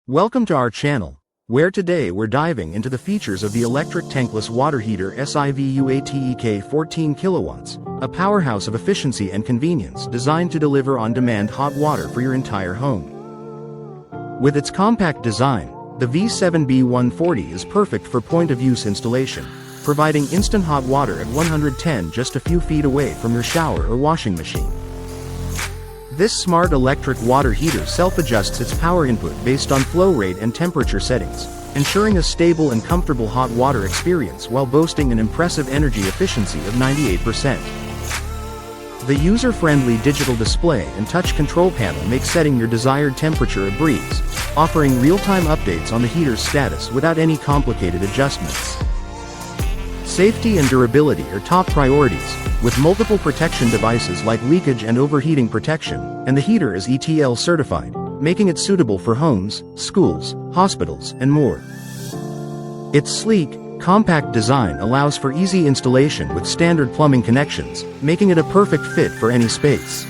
Welcome to our channel, where today we're diving into the features of the electric tankless water heater SIVUATEK 14kW, a powerhouse of efficiency and convenience designed to deliver on-demand hot water for your entire home. With its compact design, the V7B140 is perfect for point-of-use installation, providing instant hot water at 110 just a few feet away from your shower or washing machine. This smart electric water heater self-adjusts its power input based on flow rate and temperature settings, ensuring a stable and comfortable hot water experience while boasting an impressive energy efficiency of 98%. The user-friendly digital display and touch control panel make setting your desired temperature a breeze, offering real-time updates on the heater's status without any complicated adjustments. Safety and durability are top priorities, with multiple protection devices like leakage and overheating protection, and the heater is ETL-certified, making it suitable for homes, schools, hospitals, and more. Its sleek, compact design allows for easy installation with standard plumbing connections, making it a perfect fit for any space.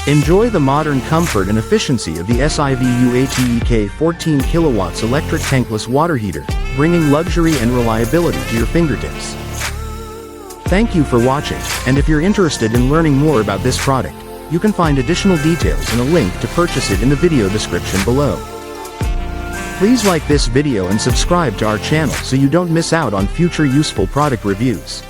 Enjoy the modern comfort and efficiency of the SIVUATEK 14kW electric tankless water heater, bringing luxury and reliability to your fingertips. Thank you for watching, and if you're interested in learning more about this product, you can find additional details and a link to purchase it in the video description below. Please like this video and subscribe to our channel so you don't miss out on future useful product reviews.